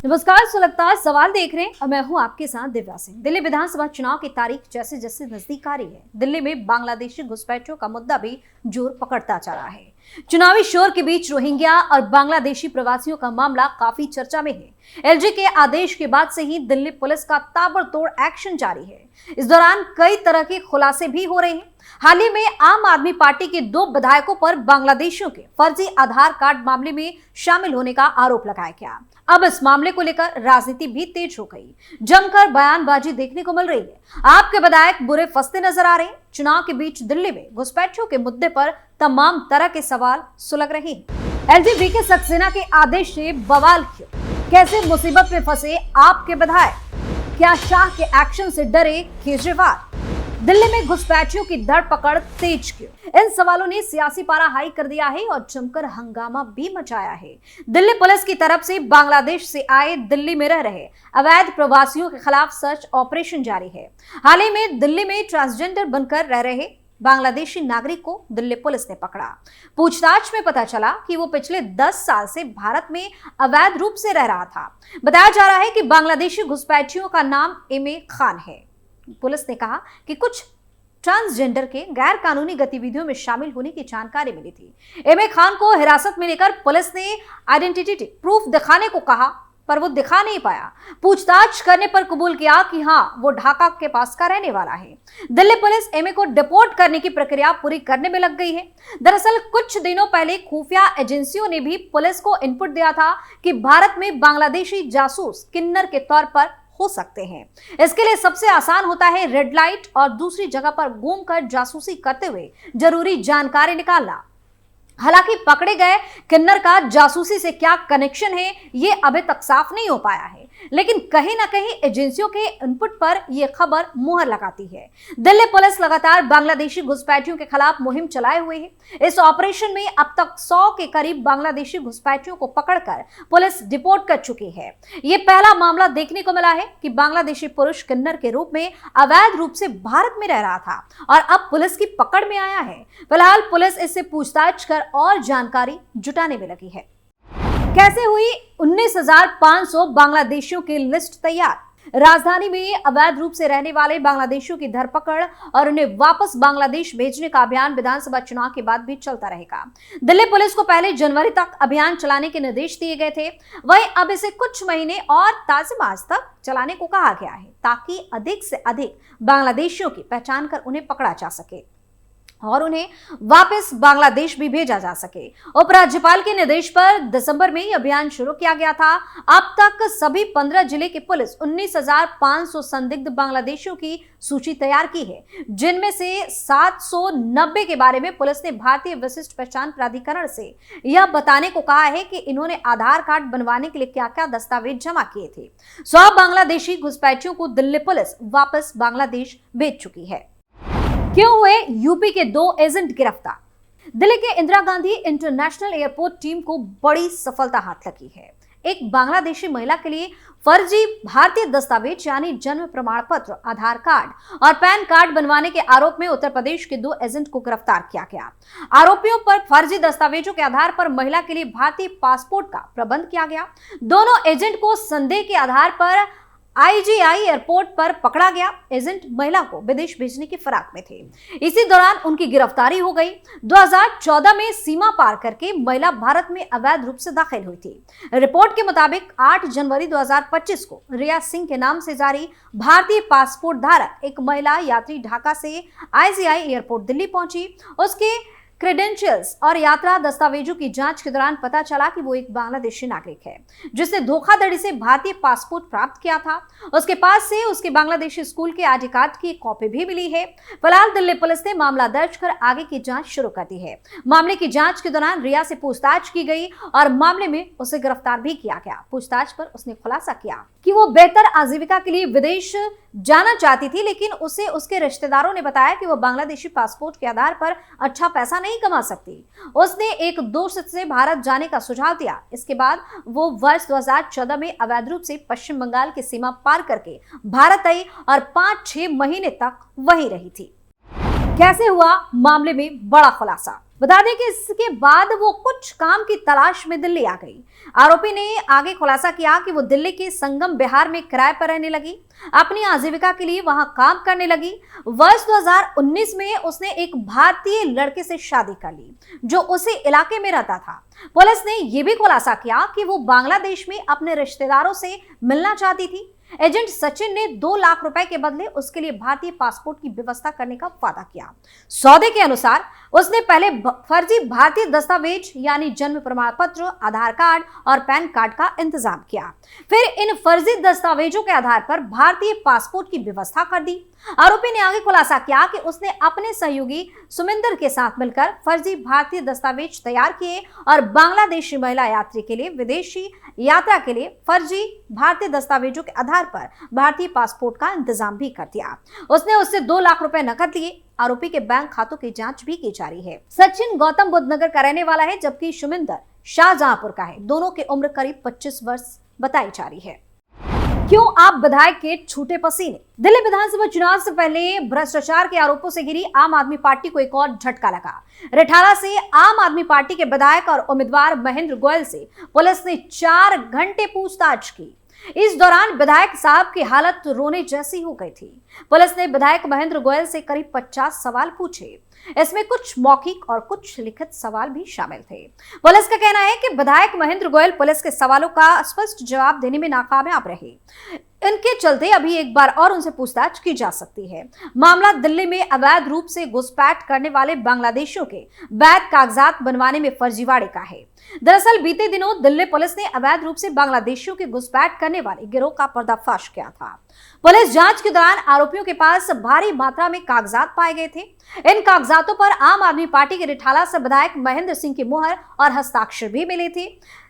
नमस्कार, सुलगता सवाल देख रहे हैं और मैं हूं आपके साथ दिव्या सिंह। दिल्ली विधानसभा चुनाव की तारीख जैसे जैसे नजदीक आ रही है, दिल्ली में बांग्लादेशी घुसपैठियों का मुद्दा भी जोर पकड़ता जा रहा है। चुनावी शोर के बीच रोहिंग्या और बांग्लादेशी प्रवासियों का मामला काफी चर्चा में है। एलजी के आदेश के बाद से ही दिल्ली पुलिस का ताबड़तोड़ एक्शन जारी है। इस दौरान कई तरह के खुलासे भी हो रहे हैं। हाल ही में आम आदमी पार्टी के 2 विधायकों पर बांग्लादेशियों के फर्जी आधार कार्ड मामले में शामिल होने का आरोप लगाया गया। अब इस मामले को लेकर राजनीति भी तेज हो गई, जमकर बयानबाजी देखने को मिल रही है। आपके विधायक बुरे फंसते नजर आ रहे हैं। चुनाव के बीच दिल्ली में घुसपैठियों के मुद्दे पर तमाम तरह के सवाल सुलग रहे हैं। एलजी सक्सेना के आदेश से बवाल क्यों? कैसे मुसीबत में फंसे आपके विधायक? क्या शाह के एक्शन से डरे केजरीवाल? दिल्ली में घुसपैठियों की धरपकड़ तेज क्यों? इन सवालों ने सियासी पारा हाई कर दिया है और जमकर हंगामा भी मचाया है। दिल्ली पुलिस की तरफ से बांग्लादेश से आए दिल्ली में रह रहे अवैध प्रवासियों के खिलाफ सर्च ऑपरेशन जारी है। हाल ही में दिल्ली में ट्रांसजेंडर बनकर रह रहे बांग्लादेशी नागरिक को दिल्ली पुलिस ने पकड़ा। पूछताछ में पता चला कि वो पिछले 10 साल से भारत में अवैध रूप से रह रहा था। बताया जा रहा है कि बांग्लादेशी घुसपैठियों का नाम एमे खान है। पुलिस ने कहा कि कुछ ट्रांसजेंडर के गैर कानूनी गतिविधियों में शामिल होने की जानकारी मिली थी। एमे खान को हिरासत में लेकर पुलिस ने आइडेंटिटी प्रूफ दिखाने को कहा, पर वो दिखा नहीं पाया। पूछताछ करने पर कबूल किया कि हाँ, वो ढाका के पास का रहने वाला है। दिल्ली पुलिस एमे को डिपोर्ट करने की प्रक्रिया पूरी करने में लग गई है। दरअसल कुछ दिनों पहले खुफिया एजेंसियों ने भी पुलिस को इनपुट दिया था कि भारत में बांग्लादेशी जासूस किन्नर के तौर पर हो सकते हैं। इसके लिए सबसे आसान होता है रेड लाइट और दूसरी जगह पर घूमकर जासूसी करते हुए जरूरी जानकारी निकालना। हालांकि पकड़े गए किन्नर का जासूसी से क्या कनेक्शन है, ये अभी तक साफ नहीं हो पाया है, लेकिन कहीं ना कहीं एजेंसियों के इनपुट पर यह खबर मुहर लगाती है। दिल्ली पुलिस लगातार बांग्लादेशी घुसपैठियों के खिलाफ मुहिम चलाए हुए है। इस ऑपरेशन में अब तक 100 के करीब बांग्लादेशी घुसपैठियों को पकड़कर पुलिस डिपोर्ट कर चुकी है। यह पहला मामला देखने को मिला है कि बांग्लादेशी पुरुष किन्नर के रूप में अवैध रूप से भारत में रह रहा था और अब पुलिस की पकड़ में आया है। फिलहाल पुलिस इससे पूछताछ कर और जानकारी जुटाने में लगी है। कैसे हुई 19,500 बांग्लादेशियों की लिस्ट तैयार? राजधानी में अवैध रूप से रहने वाले बांग्लादेशियों की धरपकड़ और उन्हें वापस बांग्लादेश भेजने का अभियान विधानसभा चुनाव के बाद भी चलता रहेगा। दिल्ली पुलिस को पहले जनवरी तक अभियान चलाने के निर्देश दिए गए थे, वहीं अब इसे कुछ महीने और ताज़ेमाज़ तक चलाने को कहा गया है, ताकि अधिक से अधिक बांग्लादेशियों की पहचान कर उन्हें पकड़ा जा सके और उन्हें वापस बांग्लादेश भी भेजा जा सके। उपराज्यपाल के निर्देश पर दिसंबर में अभियान शुरू किया गया था। अब तक सभी 15 जिले की पुलिस 19,500 संदिग्ध बांग्लादेशियों की सूची तैयार की है, जिनमें से 790 के बारे में पुलिस ने भारतीय विशिष्ट पहचान प्राधिकरण से यह बताने को कहा है कि इन्होंने आधार कार्ड बनवाने के लिए क्या क्या दस्तावेज जमा किए थे। 100 बांग्लादेशी घुसपैठियों को दिल्ली पुलिस वापस बांग्लादेश भेज चुकी है। क्यों हुए यूपी के 2 एजेंट गिरफ्तार? दिल्ली के Indira Gandhi international airport team को बड़ी सफलता हाथ लगी है। एक बांग्लादेशी महिला के लिए फर्जी भारतीय दस्तावेज यानी जन्म प्रमाण पत्र, आधार कार्ड और पैन कार्ड बनवाने के आरोप में उत्तर प्रदेश के 2 एजेंट को गिरफ्तार किया गया। आरोपियों पर फर्जी दस्तावेजों के आधार पर महिला के लिए भारतीय पासपोर्ट का प्रबंध किया गया। दोनों एजेंट को संदेह के आधार पर आईजीआई एयरपोर्ट पर पकड़ा गया। एजेंट महिला को विदेश भेजने की फिराक में थे। इसी दौरान उनकी गिरफ्तारी हो गई। 2014 में सीमा पार करके महिला भारत में अवैध रूप से दाखिल हुई थी। रिपोर्ट के मुताबिक 8 जनवरी 2025 को रिया सिंह के नाम से जारी भारतीय पासपोर्ट धारक एक महिला यात्री ढाका से आईजीआई एयरपोर्ट दिल्ली पहुंची। उसके क्रेडेंशियल्स और यात्रा दस्तावेजों की जांच के दौरान पता चला कि वो एक बांग्लादेशी नागरिक है, जिसने धोखाधड़ी से भारतीय पासपोर्ट प्राप्त किया था। उसके पास से उसके बांग्लादेशी स्कूल के आईडी कार्ड की कॉपी भी मिली है। फिलहाल दिल्ली पुलिस ने मामला दर्ज कर आगे की जांच शुरू कर दी है। मामले की जांच के दौरान रिया से पूछताछ की गई और मामले में उसे गिरफ्तार भी किया गया। पूछताछ पर उसने खुलासा किया कि वो बेहतर आजीविका के लिए विदेश जाना चाहती थी, लेकिन उसे उसके रिश्तेदारों ने बताया कि वो बांग्लादेशी पासपोर्ट के आधार पर अच्छा पैसा नहीं कमा सकती। उसने एक दोस्त से भारत जाने का सुझाव दिया। इसके बाद वो वर्ष 2014 में अवैध रूप से पश्चिम बंगाल की सीमा पार करके भारत आई और 5-6 महीने तक वहीं रही थी। कैसे हुआ मामले में बड़ा खुलासा? बता दें कि इसके बाद वो कुछ काम की तलाश में दिल्ली आ गई। आरोपी ने आगे खुलासा किया कि वो दिल्ली के संगम बिहार में किराए पर रहने लगी, अपनी आजीविका के लिए वहां काम करने लगी। वर्ष 2019 में उसने एक भारतीय लड़के से शादी कर ली जो उसी इलाके में रहता था। पुलिस ने यह भी खुलासा किया कि वो बांग्लादेश में अपने रिश्तेदारों से मिलना चाहती थी। एजेंट सचिन ने 2 लाख रुपए के बदले उसके लिए भारतीय पासपोर्ट की व्यवस्था करने का वादा किया। सौदे के अनुसार उसने पहले फर्जी भारतीय दस्तावेज यानी जन्म प्रमाण पत्र, आधार कार्ड और पैन कार्ड का इंतजाम किया। फिर इन फर्जी दस्तावेजों के आधार पर भारतीय पासपोर्ट की व्यवस्था कर दी। आरोपी ने आगे खुलासा किया कि उसने अपने सहयोगी सुमिंदर के साथ मिलकर फर्जी भारतीय दस्तावेज तैयार किए और बांग्लादेशी महिला यात्री के लिए विदेशी यात्रा के लिए फर्जी भारतीय दस्तावेजों के आधार पर भारतीय पासपोर्ट का इंतजाम भी कर दिया। उसने उससे 2 लाख रुपए नकद लिए। आरोपी के बैंक खातों की जांच भी की जा रही है। सचिन गौतम बुद्ध नगर का रहने वाला है जबकि सुमिंदर शाहजहांपुर का है। दोनों की उम्र करीब 25 वर्ष बताई जा रही है। क्यों आप विधायक के छूटे पसीने? दिल्ली विधानसभा चुनाव से पहले भ्रष्टाचार के आरोपों से घिरी आम आदमी पार्टी को एक और झटका लगा। रिठाला से आम आदमी पार्टी के विधायक और उम्मीदवार महेंद्र गोयल से पुलिस ने 4 घंटे पूछताछ की। इस दौरान विधायक साहब की हालत रोने जैसी हो गई थी। पुलिस ने विधायक महेंद्र गोयल से करीब 50 सवाल पूछे। इसमें कुछ मौखिक और कुछ लिखित सवाल भी शामिल थे। पुलिस का कहना है कि विधायक महेंद्र गोयल पुलिस के सवालों का स्पष्ट जवाब देने में नाकामयाब रहे। इनके चलते अभी एक बार और उनसे पूछताछ की जा सकती है। मामला दिल्ली में अवैध रूप से घुसपैठ करने वाले बांग्लादेशियों के वैध कागजात बनवाने में फर्जीवाड़े का है। दरअसल बीते दिनों दिल्ली पुलिस ने अवैध रूप से बांग्लादेशियों के घुसपैठ करने वाले गिरोह का पर्दाफाश किया था। पुलिस जांच के दौरान आरोपियों के पास भारी मात्रा में कागजात पाए गए थे। इन कागजातों पर आम आदमी पार्टी के रिठाला से विधायक महेंद्र सिंह की मुहर और हस्ताक्षर भी मिले थे।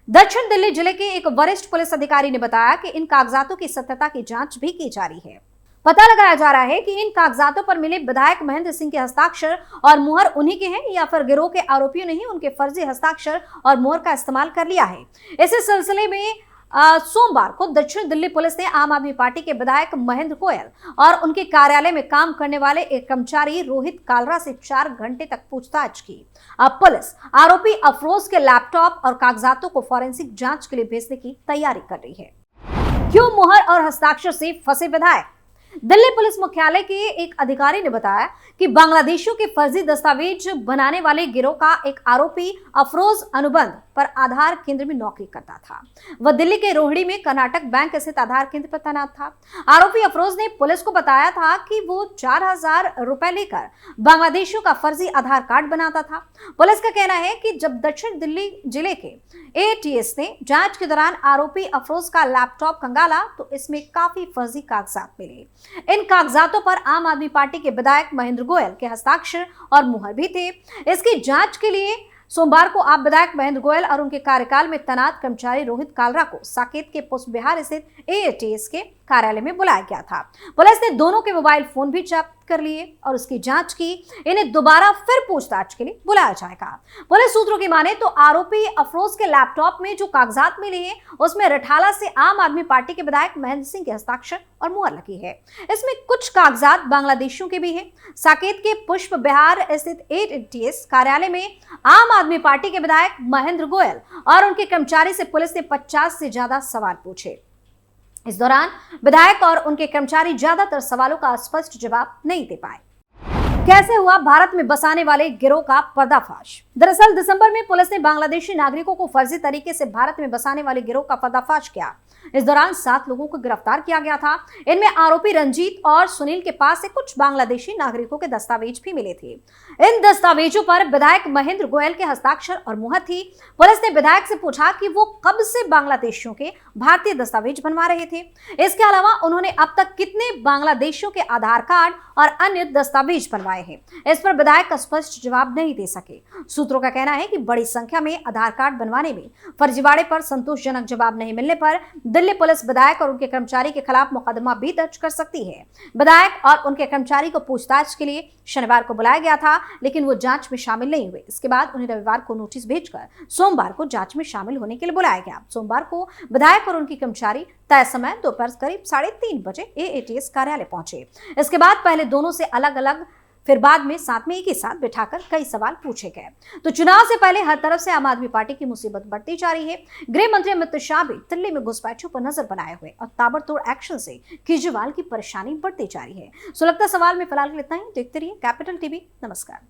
दक्षिण दिल्ली जिले के एक वरिष्ठ पुलिस अधिकारी ने बताया कि इन कागजातों की सत्यता की जांच भी की जा रही है। पता लगाया जा रहा है कि इन कागजातों पर मिले विधायक महेंद्र सिंह के हस्ताक्षर और मुहर उन्हीं के हैं या फिर गिरोह के आरोपियों ने ही उनके फर्जी हस्ताक्षर और मुहर का इस्तेमाल कर लिया है। इसी सिलसिले में सोमवार को दक्षिण दिल्ली पुलिस ने आम आदमी पार्टी के विधायक महेंद्र गोयल और उनके कार्यालय में काम करने वाले एक कर्मचारी रोहित कालरा से 4 घंटे तक पूछताछ की। अब पुलिस आरोपी अफरोज के लैपटॉप और कागजातों को फॉरेंसिक जांच के लिए भेजने की तैयारी कर रही है। क्यों मुहर और हस्ताक्षर से फंसे विधायक? दिल्ली पुलिस मुख्यालय के एक अधिकारी ने बताया कि बांग्लादेशियों के फर्जी दस्तावेज बनाने वाले गिरोह का एक आरोपी अफरोज अनुबंध पर आधार केंद्र में नौकरी करता था। वह दिल्ली के रोहिणी में कर्नाटक बैंक स्थित आधार केंद्र पर तैनात था। आरोपी अफरोज ने पुलिस को बताया था कि वो 4000 रुपए लेकर बांग्लादेशियों का फर्जी आधार कार्ड बनाता था। पुलिस का कहना है कि जब दक्षिण दिल्ली जिले के एटीएस ने जांच के दौरान आरोपी अफरोज का लैपटॉप खंगाला तो इसमें काफी फर्जी कागजात मिले। इन कागजातों पर आम आदमी पार्टी के विधायक महेंद्र गोयल के हस्ताक्षर और मुहर भी थे। इसकी जांच के लिए सोमवार को आप विधायक महेंद्र गोयल और उनके कार्यकाल में तैनात कर्मचारी रोहित कालरा को साकेत के पुष्प बिहार स्थित एटीएस के कार्यालय में बुलाया गया था। पुलिस ने दोनों के मोबाइल फोन भी जब्त कर लिए और उसकी जांच की। इन्हें दोबारा फिर पूछताछ के लिए बुलाया जाएगा। पुलिस सूत्रों की माने तो आरोपी अफरोज के लैपटॉप में जो कागजात मिले हैं उसमें रिठाला से आम आदमी पार्टी के विधायक महेंद्र सिंह के हस्ताक्षर और मुहर लगी है। इसमें कुछ कागजात बांग्लादेशियों के भी हैं। साकेत के पुष्प बिहार स्थित एटीएस कार्यालय में आम आदमी पार्टी के विधायक महेंद्र गोयल और उनके कर्मचारी से पुलिस ने 50 से ज्यादा सवाल पूछे। इस दौरान विधायक और उनके कर्मचारी ज्यादातर सवालों का स्पष्ट जवाब नहीं दे पाए। कैसे हुआ भारत में बसाने वाले गिरोह का पर्दाफाश? दरअसल दिसंबर में पुलिस ने बांग्लादेशी नागरिकों को फर्जी तरीके से भारत में बसाने वाले गिरोह का पर्दाफाश किया। इस दौरान 7 लोगों को गिरफ्तार किया गया था। इनमें आरोपी रंजीत और सुनील के पास से कुछ बांग्लादेशी नागरिकों के दस्तावेज भी मिले थे। इन दस्तावेजों पर विधायक महेंद्र गोयल के हस्ताक्षर और मुहर थी। पुलिस ने विधायक से पूछा कि वो कब से बांग्लादेशियों के भारतीय दस्तावेज बनवा रहे थे। इसके अलावा उन्होंने अब तक कितने बांग्लादेशियों के आधार कार्ड और अन्य दस्तावेज बनवाए हैं। इस पर विधायक स्पष्ट जवाब नहीं दे सके। सूत्रों का कहना है कि बड़ी संख्या में आधार कार्ड बनवाने में फर्जीवाड़े पर संतोषजनक जवाब नहीं मिलने पर दिल्ली पुलिस विधायक और उनके कर्मचारी के खिलाफ मुकदमा भी दर्ज कर सकती है। विधायक और उनके कर्मचारी को पूछताछ के लिए शनिवार को बुलाया गया था, लेकिन वो जांच में शामिल नहीं हुए। इसके बाद उन्हें रविवार को नोटिस भेजकर सोमवार को जांच में शामिल होने के लिए बुलाया गया। सोमवार को विधायक और उनकी कर्मचारी तय समय दोपहर करीब 3:30 बजे एटीएस कार्यालय पहुंचे। इसके बाद पहले दोनों से अलग अलग फिर बाद में साथ में एक ही साथ बिठाकर कई सवाल पूछे गए। तो चुनाव से पहले हर तरफ से आम आदमी पार्टी की मुसीबत बढ़ती जा रही है। गृह मंत्री अमित शाह भी दिल्ली में घुसपैठियों पर नजर बनाए हुए और ताबड़तोड़ एक्शन से केजरीवाल की परेशानी बढ़ती जा रही है। सो लगता सवाल में फिलहाल के लिए इतना ही। देखते रहिए कैपिटल टीवी। नमस्कार।